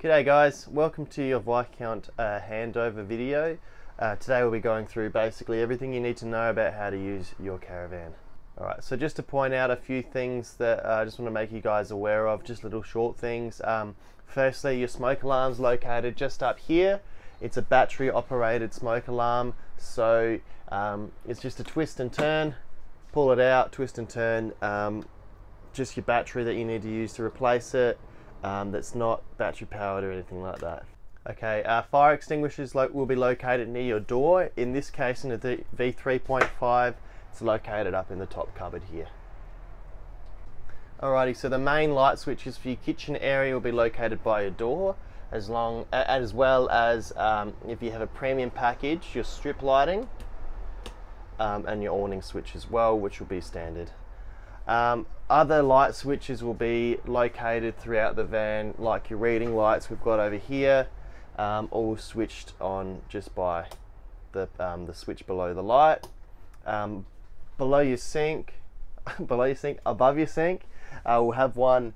G'day guys, welcome to your Viscount handover video. Today we'll be going through basically everything you need to know about how to use your Caravan. Alright, so just to point out a few things that I just want to make you guys aware of, just little short things. Firstly, your smoke alarm's located just up here. It's a battery operated smoke alarm, so it's just a twist and turn, pull it out, twist and turn, just your battery that you need to use to replace it. That's not battery powered or anything like that. Okay, fire extinguishers will be located near your door. In this case, in a V3.5, it's located up in the top cupboard here. Alrighty, so the main light switches for your kitchen area will be located by your door, as well as if you have a premium package, your strip lighting, and your awning switch as well, which will be standard. Other light switches will be located throughout the van, like your reading lights we've got over here, all switched on just by the switch below the light. Below your sink, above your sink, we'll have one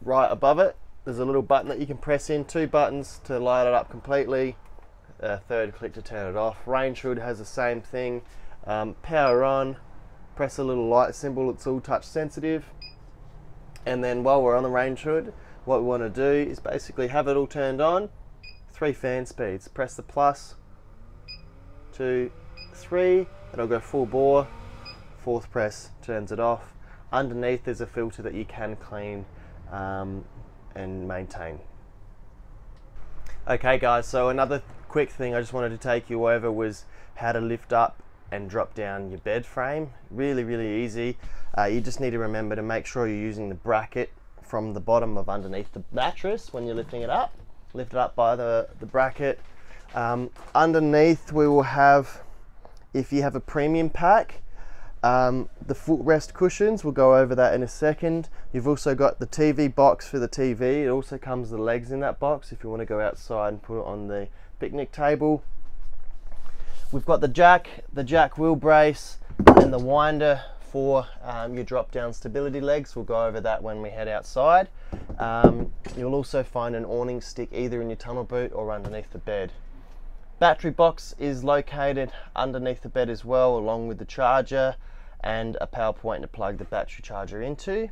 right above it. There's a little button that you can press in, two buttons to light it up completely, a third click to turn it off. Range hood has the same thing. Power on, press a little light symbol, it's all touch sensitive. And then while we're on the range hood, what we want to do is basically have it all turned on. 3 fan speeds. Press the plus, 2, 3, it'll go full bore. 4th press turns it off. Underneath there's a filter that you can clean and maintain. Okay guys, so another quick thing I just wanted to take you over was how to lift up and drop down your bed frame. Really easy. You just need to remember to make sure you're using the bracket from the bottom of underneath the mattress when you're lifting it up. Lift it up by the bracket. Underneath we will have, if you have a premium pack, the footrest cushions, we'll go over that in a second. You've also got the TV box for the TV. It also comes with the legs in that box if you want to go outside and put it on the picnic table. We've got the jack wheel brace, and the winder for your drop down stability legs. We'll go over that when we head outside. You'll also find an awning stick either in your tunnel boot or underneath the bed. Battery box is located underneath the bed as well, along with the charger and a power point to plug the battery charger into.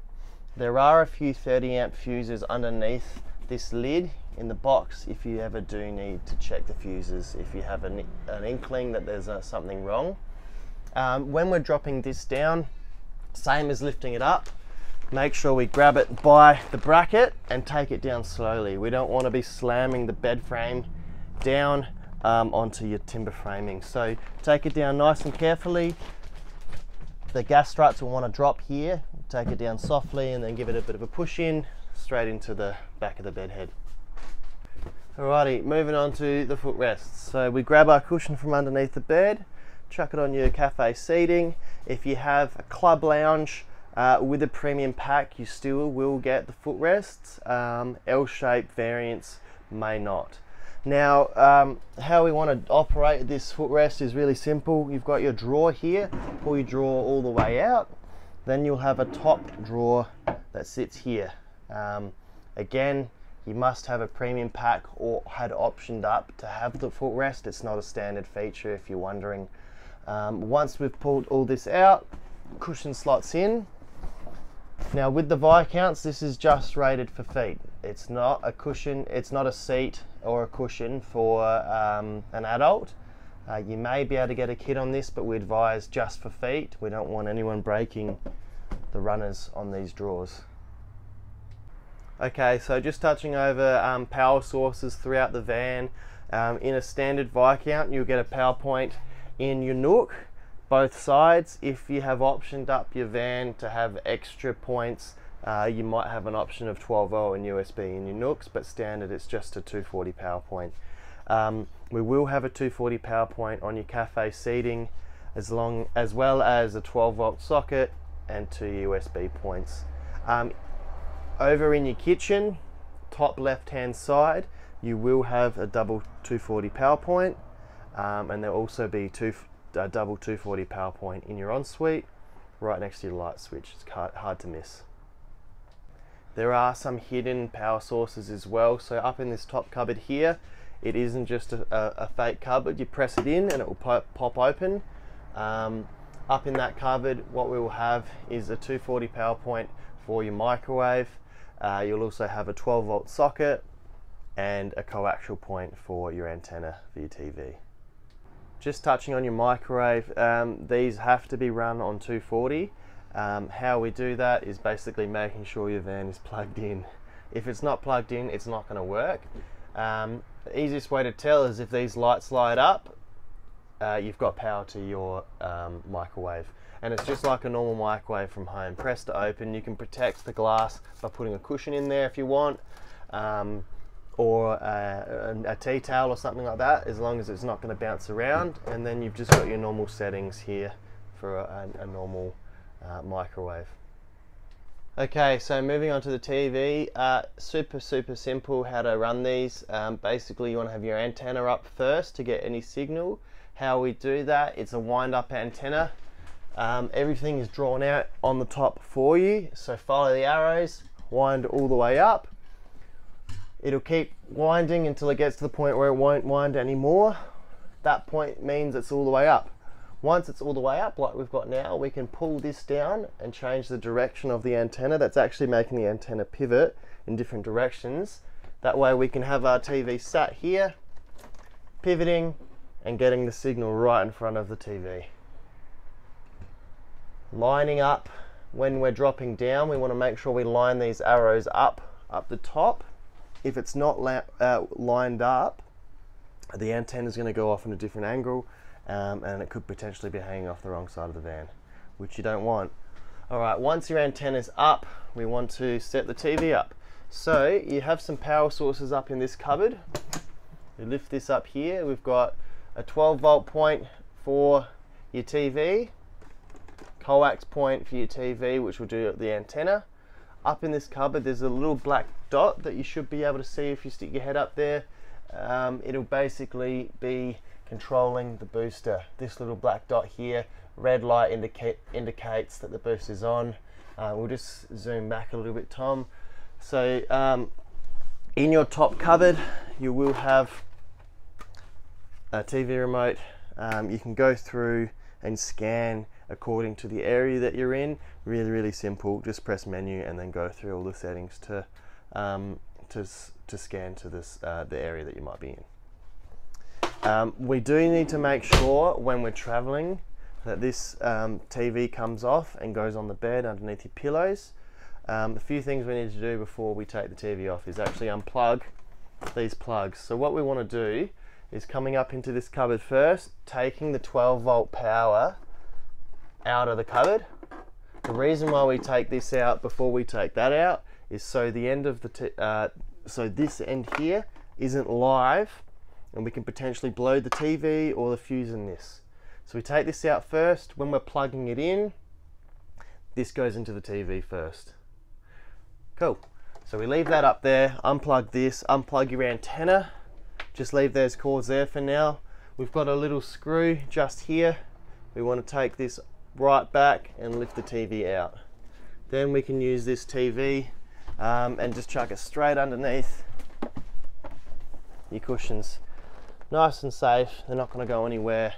There are a few 30 amp fuses underneath this lid in the box if you ever do need to check the fuses, if you have an inkling that there's something wrong. When we're dropping this down, same as lifting it up, make sure we grab it by the bracket and take it down slowly. We don't want to be slamming the bed frame down onto your timber framing. So take it down nice and carefully. The gas struts will want to drop here. Take it down softly and then give it a bit of a push in straight into the back of the bed head. Alrighty, moving on to the footrests. So we grab our cushion from underneath the bed, chuck it on your cafe seating. If you have a club lounge with a premium pack, you still will get the footrests. L-shaped variants may not. Now, how we want to operate this footrest is really simple. You've got your drawer here, pull your drawer all the way out. Then you'll have a top drawer that sits here. Again, you must have a premium pack or had optioned up to have the footrest. It's not a standard feature if you're wondering. Once we've pulled all this out, cushion slots in. Now with the Viscounts, this is just rated for feet. It's not a cushion, it's not a seat or a cushion for an adult. You may be able to get a kit on this, but we advise just for feet. We don't want anyone breaking the runners on these drawers. Okay, so just touching over power sources throughout the van. In a standard Viscount, you'll get a power point in your nook, both sides. If you have optioned up your van to have extra points, you might have an option of 12 volt and USB in your nooks, but standard it's just a 240 power point. We will have a 240 power point on your cafe seating, as well as a 12 volt socket and 2 USB points. Over in your kitchen, top left hand side, you will have a double 240 power point, and there'll also be a double 240 power point in your ensuite right next to your light switch. It's hard to miss. There are some hidden power sources as well. So up in this top cupboard here, it isn't just a fake cupboard. You press it in and it will pop open. Up in that cupboard, what we will have is a 240 power point for your microwave. You'll also have a 12-volt socket and a coaxial point for your antenna for your TV. Just touching on your microwave, these have to be run on 240. How we do that is basically making sure your van is plugged in. If it's not plugged in, it's not going to work. The easiest way to tell is if these lights light up, you've got power to your microwave. And it's just like a normal microwave from home. Press to open. You can protect the glass by putting a cushion in there if you want, or a tea towel or something like that, as long as it's not going to bounce around. And then you've just got your normal settings here for a normal microwave. Okay, so moving on to the TV, super simple how to run these. Basically you want to have your antenna up first to get any signal. How we do that, it's a wind up antenna. Everything is drawn out on the top for you, so follow the arrows, wind all the way up. It'll keep winding until it gets to the point where it won't wind anymore. That point means it's all the way up. Once it's all the way up, like we've got now, we can pull this down and change the direction of the antenna. That's actually making the antenna pivot in different directions. That way we can have our TV sat here, pivoting and getting the signal right in front of the TV. Lining up, when we're dropping down, we want to make sure we line these arrows up the top. If it's not lined up, the antenna is going to go off in a different angle, and it could potentially be hanging off the wrong side of the van, which you don't want. Alright, once your antenna is up, we want to set the TV up. So you have some power sources up in this cupboard. You lift this up here, we've got a 12-volt point for your TV, coax point for your TV, which will do the antenna. Up in this cupboard there's a little black dot that you should be able to see if you stick your head up there. It'll basically be controlling the booster. This little black dot here, red light indicates that the booster's on. We'll just zoom back a little bit, Tom. So in your top cupboard you will have a TV remote. You can go through and scan according to the area that you're in. Really simple. Just press menu and then go through all the settings to scan to the area that you might be in. We do need to make sure when we're traveling that this TV comes off and goes on the bed underneath your pillows. A few things we need to do before we take the TV off is actually unplug these plugs. So what we want to do is coming up into this cupboard first, taking the 12-volt power out of the cupboard. The reason why we take this out before we take that out is so the end of the so this end here isn't live, and we can potentially blow the TV or the fuse in this. So we take this out first. When we're plugging it in, this goes into the TV first. Cool. So we leave that up there, unplug this, unplug your antenna. Just leave those cords there for now. We've got a little screw just here. We want to take this right back and lift the TV out. Then we can use this TV and just chuck it straight underneath your cushions. Nice and safe. They're not going to go anywhere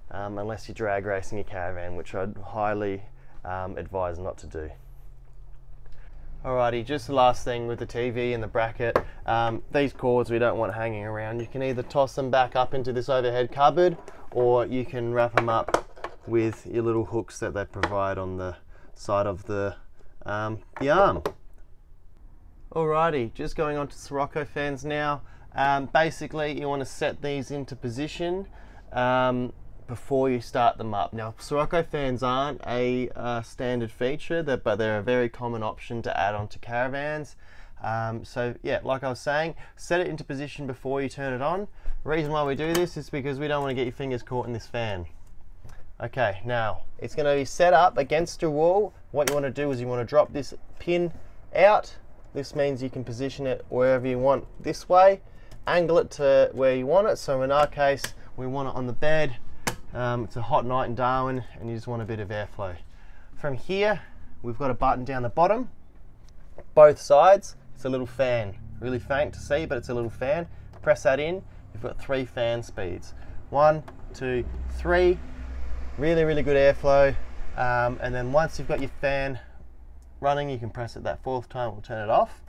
unless you're drag racing your Caravan, which I'd highly advise not to do. Alrighty, just the last thing with the TV and the bracket. These cords we don't want hanging around. You can either toss them back up into this overhead cupboard, or you can wrap them up with your little hooks that they provide on the side of the arm. Alrighty, just going on to Sirocco Fans now. Basically you want to set these into position before you start them up. Now Sirocco Fans aren't a standard feature, but they're a very common option to add on to Caravans. So yeah, like I was saying, set it into position before you turn it on. The reason why we do this is because we don't want to get your fingers caught in this fan. Okay, now it's going to be set up against your wall. What you want to do is you want to drop this pin out. This means you can position it wherever you want this way, angle it to where you want it. So in our case, we want it on the bed. It's a hot night in Darwin and you just want a bit of airflow. From here, we've got a button down the bottom both sides, it's a little fan. Really faint to see, but it's a little fan. Press that in, you've got 3 fan speeds. 1, 2, 3. Really, really good airflow. And then once you've got your fan running, you can press it that 4th time, we'll turn it off.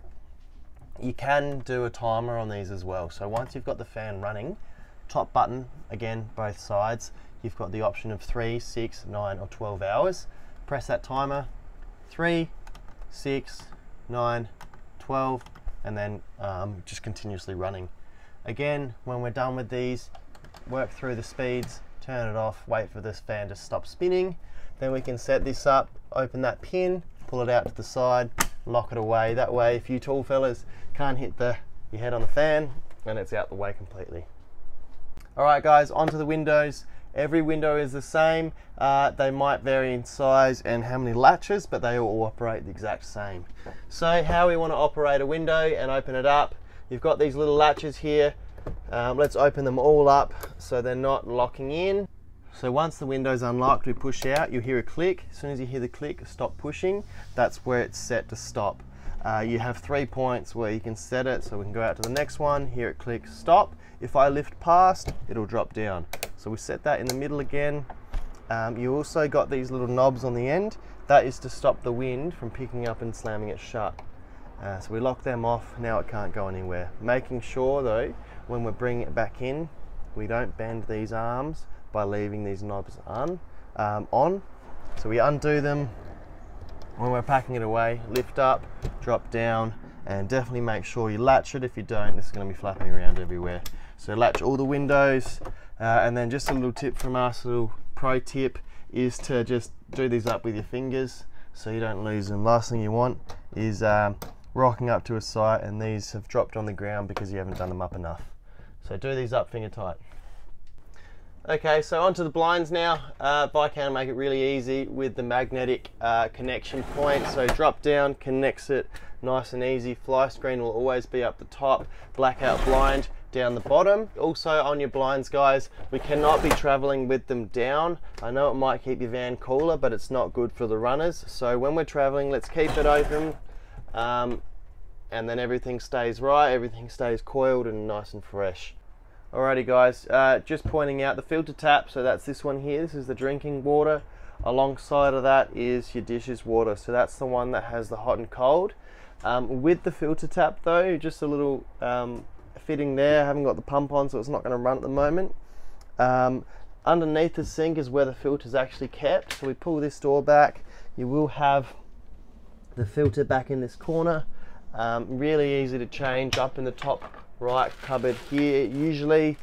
You can do a timer on these as well. So once you've got the fan running, top button, again, both sides, you've got the option of 3, 6, 9, or 12 hours. Press that timer, 3, 6, 9, 12, and then just continuously running. Again, when we're done with these, work through the speeds, turn it off, wait for this fan to stop spinning. Then we can set this up, open that pin, pull it out to the side, lock it away. That way, if you tall fellas can't hit your head on the fan, then it's out the way completely. All right, guys, onto the windows. Every window is the same. They might vary in size and how many latches, but they all operate the exact same. So how we want to operate a window and open it up, you've got these little latches here. Let's open them all up so they're not locking in. So once the window's unlocked, we push out, you'll hear a click. As soon as you hear the click, stop pushing. That's where it's set to stop. You have 3 points where you can set it, so we can go out to the next one, hear it click, stop. If I lift past, it'll drop down. So we set that in the middle again. You also got these little knobs on the end. That is to stop the wind from picking up and slamming it shut. So we lock them off, now it can't go anywhere. Making sure though, when we're bringing it back in, we don't bend these arms by leaving these knobs on. So we undo them when we're packing it away, lift up, drop down, and definitely make sure you latch it. If you don't, this is going to be flapping around everywhere. So latch all the windows, and then just a little tip from us, a little pro tip, is to just do these up with your fingers so you don't lose them. Last thing you want is rocking up to a site and these have dropped on the ground because you haven't done them up enough. So do these up finger tight. Okay, so onto the blinds now. Viscount make it really easy with the magnetic connection point. So drop down, connects it nice and easy. Fly screen will always be up the top, blackout blind down the bottom. Also on your blinds, guys, we cannot be traveling with them down. I know it might keep your van cooler, but it's not good for the runners. So when we're traveling, let's keep it open, and then everything stays right, everything stays coiled and nice and fresh. Alrighty guys, just pointing out the filter tap, so that's this one here, this is the drinking water. Alongside of that is your dishes water, so that's the one that has the hot and cold. With the filter tap though, just a little fitting there, I haven't got the pump on so it's not going to run at the moment. Underneath the sink is where the filter is actually kept, so we pull this door back, you will have the filter back in this corner. Really easy to change up in the top right cupboard here. Usually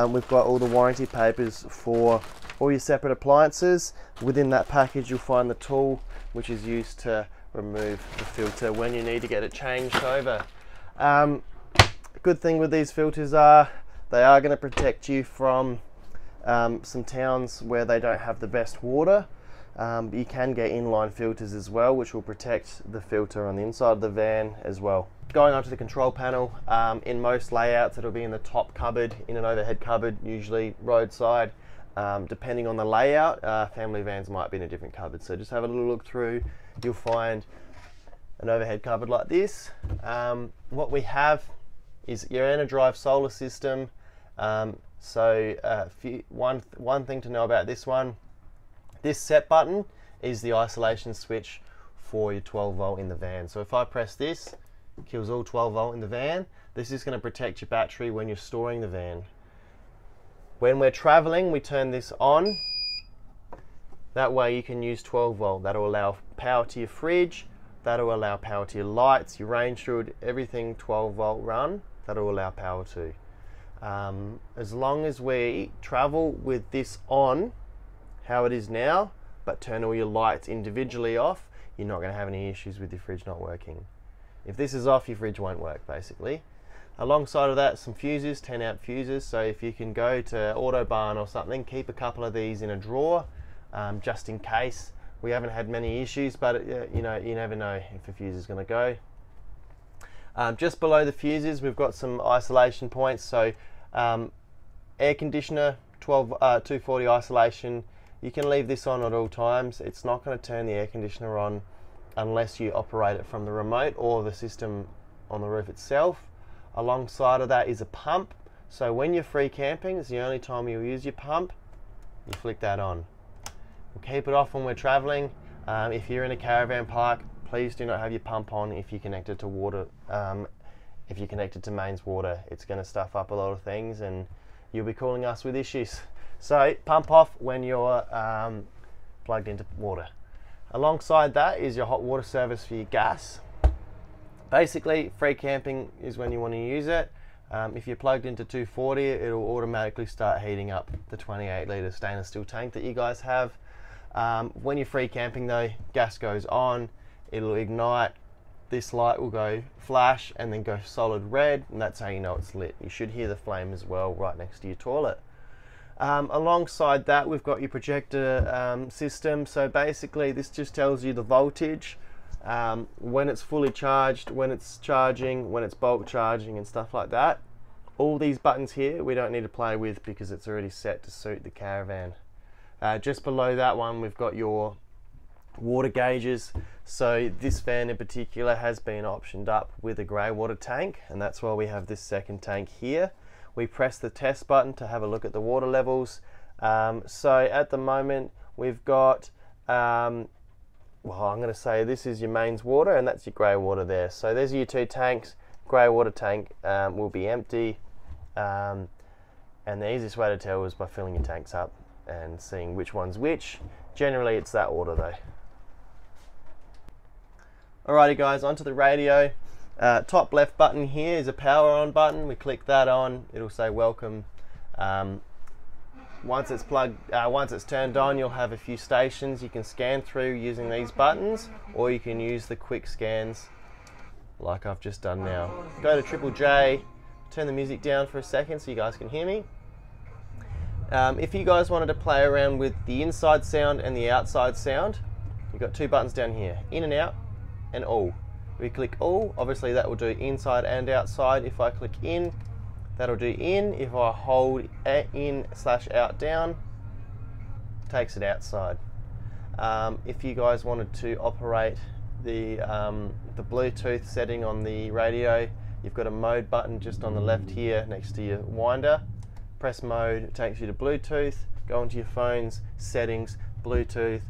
we've got all the warranty papers for all your separate appliances. Within that package you'll find the tool which is used to remove the filter when you need to get it changed over. Good thing with these filters are they are going to protect you from some towns where they don't have the best water. You can get inline filters as well, which will protect the filter on the inside of the van as well. Going on to the control panel, in most layouts it'll be in the top cupboard, in an overhead cupboard, usually roadside. Depending on the layout, family vans might be in a different cupboard. So just have a little look through, you'll find an overhead cupboard like this. What we have is your EnerDrive solar system. One thing to know about this one, this set button is the isolation switch for your 12 volt in the van. So if I press this, it kills all 12 volt in the van. This is going to protect your battery when you're storing the van. When we're traveling, we turn this on. That way you can use 12 volt. That'll allow power to your fridge, that'll allow power to your lights, your range hood, everything 12 volt run, that'll allow power to. As long as we travel with this on, how it is now, but turn all your lights individually off, you're not going to have any issues with your fridge not working. If this is off, your fridge won't work basically. Alongside of that, some fuses, 10 amp fuses, so if you can go to Autobarn or something, keep a couple of these in a drawer, just in case. We haven't had many issues, but you know, you never know if a fuse is going to go. Just below the fuses, we've got some isolation points, so air conditioner, 240 isolation. You can leave this on at all times. It's not going to turn the air conditioner on unless you operate it from the remote or the system on the roof itself. Alongside of that is a pump. So when you're free camping, it's the only time you'll use your pump. You flick that on. We'll keep it off when we're traveling. If you're in a caravan park, please do not have your pump on if you're connected to water. If you're connected to mains water, it's going to stuff up a lot of things and you'll be calling us with issues. So pump off when you're plugged into water. Alongside that is your hot water service for your gas. Basically, free camping is when you want to use it. If you're plugged into 240, it'll automatically start heating up the 28 litre stainless steel tank that you guys have. When you're free camping though, gas goes on, it'll ignite, this light will go flash and then go solid red, and that's how you know it's lit. You should hear the flame as well right next to your toilet. Alongside that, we've got your projector system. So basically this just tells you the voltage, when it's fully charged, when it's charging, when it's bulk charging and stuff like that. All these buttons here we don't need to play with because it's already set to suit the Caravan. Just below that one we've got your water gauges. So this van in particular has been optioned up with a grey water tank, and that's why we have this second tank here. We press the test button to have a look at the water levels. So at the moment we've got, well, I'm going to say this is your mains water and that's your grey water there. So there's your two tanks. Grey water tank will be empty, and the easiest way to tell is by filling your tanks up and seeing which one's which. Generally it's that order though. Alrighty guys, onto the radio. Top left button here is a power on button. We click that on, it'll say welcome. Once it's turned on, you'll have a few stations you can scan through using these buttons, or you can use the quick scans like I've just done now. Go to Triple J, turn the music down for a second so you guys can hear me. If you guys wanted to play around with the inside sound and the outside sound, you've got two buttons down here, in and out and all. We click all, obviously that will do inside and outside. If I click in, that'll do in. If I hold in/out down, takes it outside. If you guys wanted to operate the Bluetooth setting on the radio, you've got a mode button just on the left here next to your winder. Press mode, it takes you to Bluetooth. Go into your phone's settings, Bluetooth,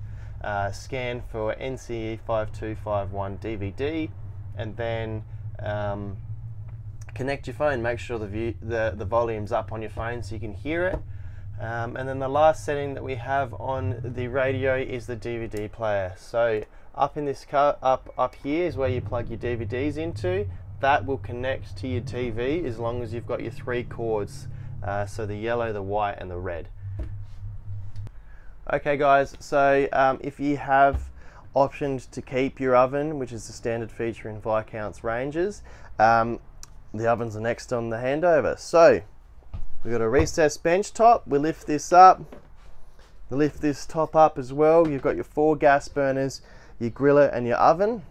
scan for NCE 5251 DVD, and then connect your phone. Make sure the volume's up on your phone so you can hear it. And then the last setting that we have on the radio is the DVD player. So up in this up here is where you plug your DVDs into. That will connect to your TV as long as you've got your 3 cords. So the yellow, the white and the red. Okay guys, so if you have optioned to keep your oven, which is the standard feature in Viscount's ranges, the ovens are next on the handover. So we've got a recessed bench top. We lift this up, we lift this top up as well. You've got your 4 gas burners, your griller and your oven.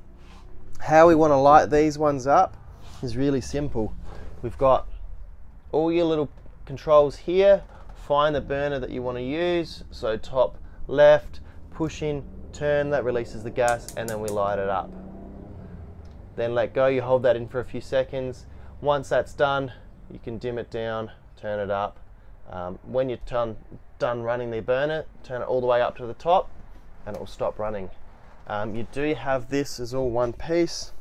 How we want to light these ones up is really simple. We've got all your little controls here. Find the burner that you want to use. So top left, push in, turn, that releases the gas, and then we light it up. Then let go, you hold that in for a few seconds. Once that's done, you can dim it down, turn it up. When you're done running the burner, turn it all the way up to the top and it will stop running. You do have this as all one piece,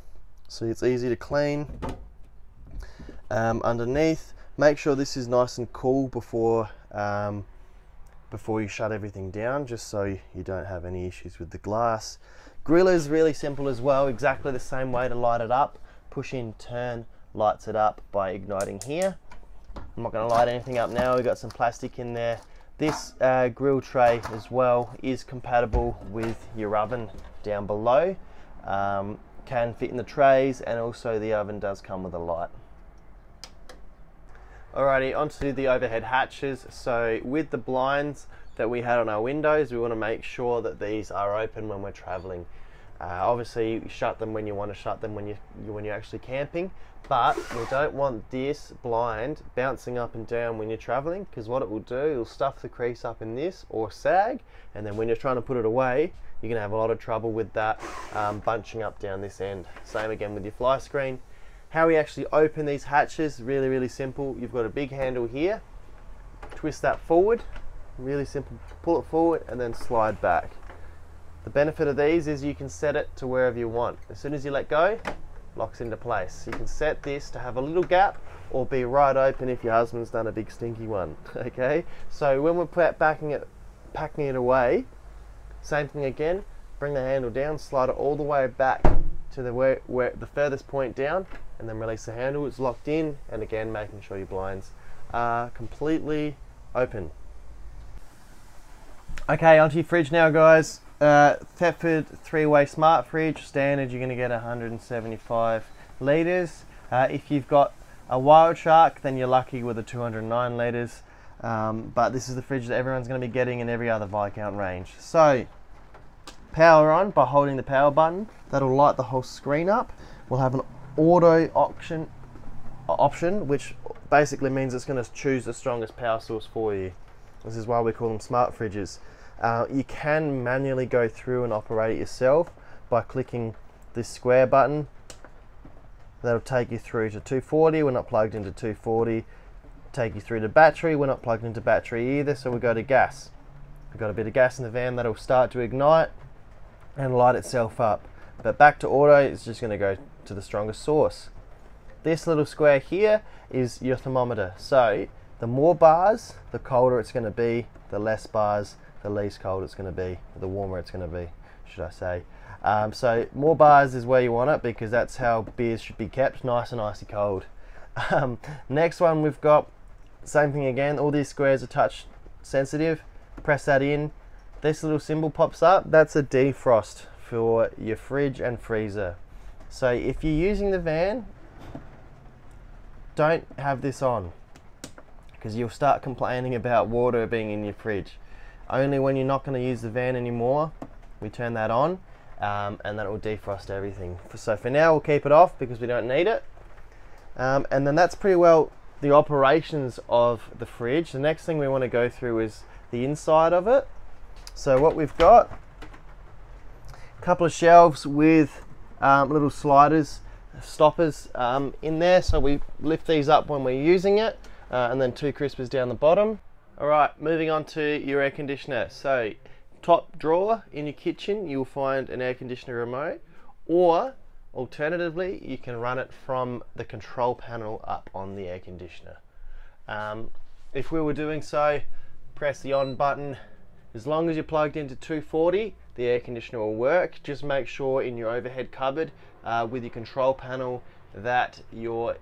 so it's easy to clean. Underneath, make sure this is nice and cool before you shut everything down, just so you don't have any issues with the glass. Grill is really simple as well, exactly the same way to light it up. Push in, turn, lights it up by igniting here. I'm not going to light anything up now, we've got some plastic in there. This grill tray as well is compatible with your oven down below. Can fit in the trays, and also the oven does come with a light. Alrighty, onto the overhead hatches. So with the blinds that we had on our windows, we want to make sure that these are open when we're traveling. Obviously you shut them when you want to shut them when you're actually camping, but we don't want this blind bouncing up and down when you're traveling, because what it will do, it'll stuff the crease up in this or sag, and then when you're trying to put it away, you're going to have a lot of trouble with that bunching up down this end. Same again with your fly screen. How we actually open these hatches, really, really simple. You've got a big handle here, twist that forward, really simple, pull it forward and then slide back. The benefit of these is you can set it to wherever you want. As soon as you let go, locks into place. You can set this to have a little gap or be right open if your husband's done a big stinky one. Okay, so when we're packing it away, same thing again, bring the handle down, slide it all the way back to where the furthest point down, and then release the handle. It's locked in, and again making sure your blinds are completely open. Okay, onto your fridge now, guys. Thetford 3-way smart fridge, standard you're going to get 175 litres. If you've got a Wild Shark, then you're lucky with a 209 litres, but this is the fridge that everyone's going to be getting in every other Viscount range. So power on by holding the power button, that'll light the whole screen up. We'll have an auto option, which basically means it's going to choose the strongest power source for you. This is why we call them smart fridges. You can manually go through and operate it yourself by clicking this square button. That'll take you through to 240, we're not plugged into 240. Take you through to battery, we're not plugged into battery either, so we go to gas. We've got a bit of gas in the van that'll start to ignite and light itself up. But back to auto, it's just going to go to the strongest source. This little square here is your thermometer. So the more bars, the colder it's going to be. The less bars, the least cold it's going to be. The warmer it's going to be, should I say. So more bars is where you want it, because that's how beers should be kept, nice and icy cold. Next one we've got, same thing again, all these squares are touch sensitive. Press that in, this little symbol pops up, that's a defrost for your fridge and freezer. So if you're using the van, don't have this on, because you'll start complaining about water being in your fridge. Only when you're not going to use the van anymore, we turn that on, and that will defrost everything. So for now we'll keep it off because we don't need it. And then that's pretty well the operations of the fridge. The next thing we want to go through is the inside of it. So what we've got, a couple of shelves with little sliders, stoppers in there, so we lift these up when we're using it, and then 2 crispers down the bottom. Alright, moving on to your air conditioner. So top drawer in your kitchen, you'll find an air conditioner remote, or alternatively you can run it from the control panel up on the air conditioner. If we were doing so, press the on button. As long as you're plugged into 240, the air conditioner will work. Just make sure in your overhead cupboard with your control panel that your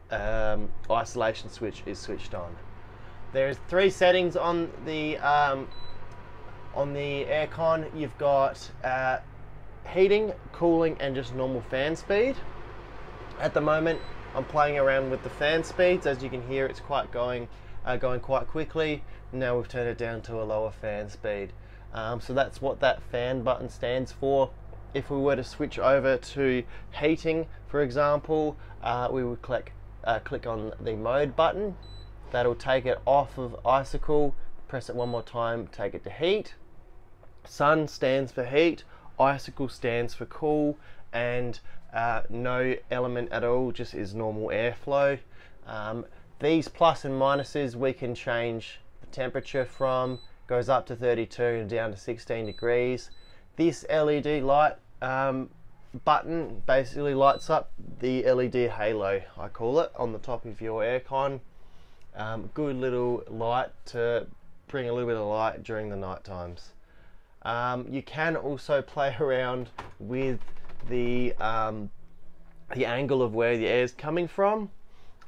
isolation switch is switched on. There's 3 settings on the aircon. You've got heating, cooling, and just normal fan speed. At the moment, I'm playing around with the fan speeds. As you can hear, it's going quite quickly. Now we've turned it down to a lower fan speed. So that's what that fan button stands for. If we were to switch over to heating, for example, we would click on the mode button. That'll take it off of icicle. Press it one more time, take it to heat. Sun stands for heat, icicle stands for cool, and no element at all, just is normal airflow. These plus and minuses we can change the temperature from, goes up to 32 and down to 16 degrees. This LED light button basically lights up the LED halo, I call it, on the top of your aircon. Good little light to bring a little bit of light during the night times. You can also play around with the angle of where the air is coming from,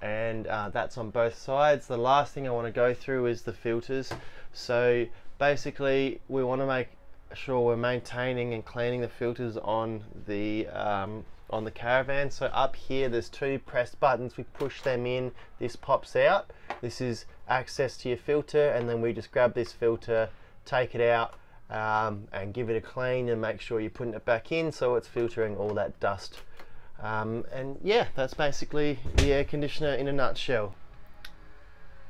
and that's on both sides. The last thing I want to go through is the filters. So basically we want to make sure we're maintaining and cleaning the filters on the Caravan. So up here there's 2 press buttons, we push them in, this pops out. This is access to your filter, and then we just grab this filter, take it out, and give it a clean and make sure you're putting it back in so it's filtering all that dust. And yeah, that's basically the air conditioner in a nutshell.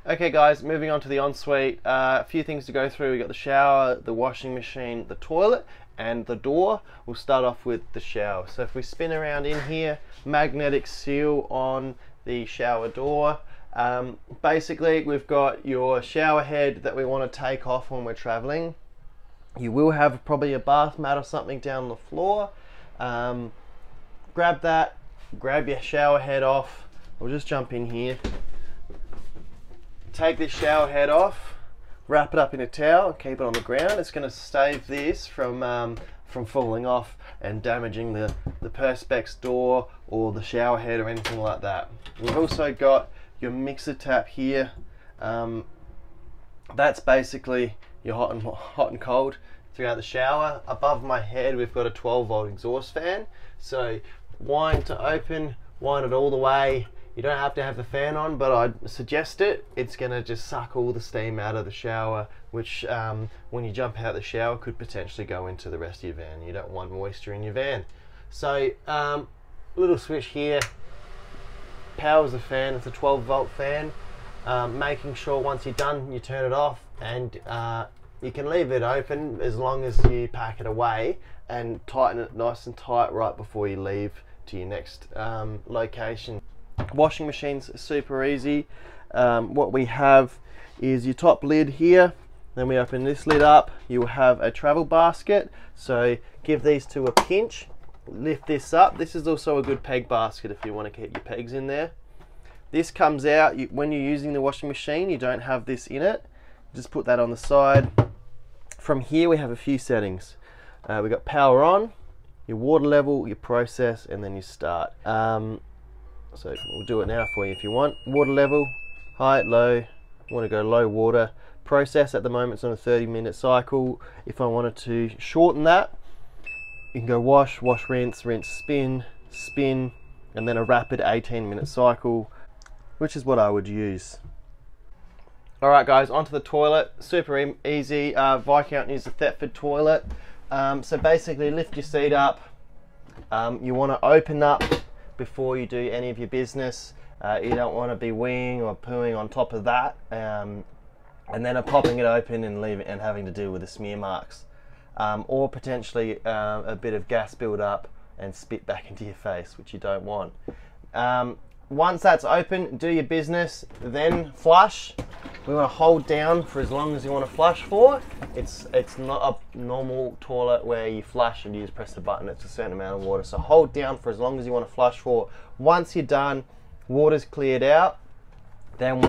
Okay guys, moving on to the ensuite. A few things to go through. We got the shower, the washing machine, the toilet, and the door. We'll start off with the shower. So if we spin around in here, magnetic seal on the shower door. Basically, we've got your shower head that we want to take off when we're traveling. You will have probably a bath mat or something down the floor. Grab that, grab your shower head off. We'll just jump in here. Take this shower head off, wrap it up in a towel, and keep it on the ground. It's going to save this from falling off and damaging the perspex door or the shower head or anything like that. We've also got your mixer tap here. That's basically your hot and cold throughout the shower. Above my head we've got a 12-volt exhaust fan. So wind to open, wind it all the way. You don't have to have the fan on, but I'd suggest it. It's gonna just suck all the steam out of the shower, which when you jump out of the shower could potentially go into the rest of your van. You don't want moisture in your van. So little switch here powers the fan. It's a 12-volt fan. Making sure once you're done you turn it off, and you can leave it open as long as you pack it away and tighten it nice and tight right before you leave to your next location. Washing machine's super easy. What we have is your top lid here, then we open this lid up. You will have a travel basket, so give these two a pinch, lift this up. This is also a good peg basket if you want to get your pegs in there. This comes out when you're using the washing machine. You don't have this in it, just put that on the side. From here we have a few settings. We've got power on, your water level, your process, and then your start. So we'll do it now for you if you want. Water level, high, low. I want to go low water. Process at the moment it's on a 30-minute cycle. If I wanted to shorten that, you can go wash, wash, rinse, rinse, spin, spin, and then a rapid 18-minute cycle, which is what I would use. Alright guys, onto the toilet. Super easy. Viscount uses a Thetford toilet. So basically lift your seat up. You want to open up before you do any of your business. You don't want to be weeing or pooing on top of that, and then popping it open and leaving and having to deal with the smear marks, or potentially a bit of gas build up and spit back into your face, which you don't want. Once that's open, do your business, then flush. We want to hold down for as long as you want to flush for. It's not a normal toilet where you flush and you just press the button. It's a certain amount of water. So hold down for as long as you want to flush for. Once you're done, water's cleared out, then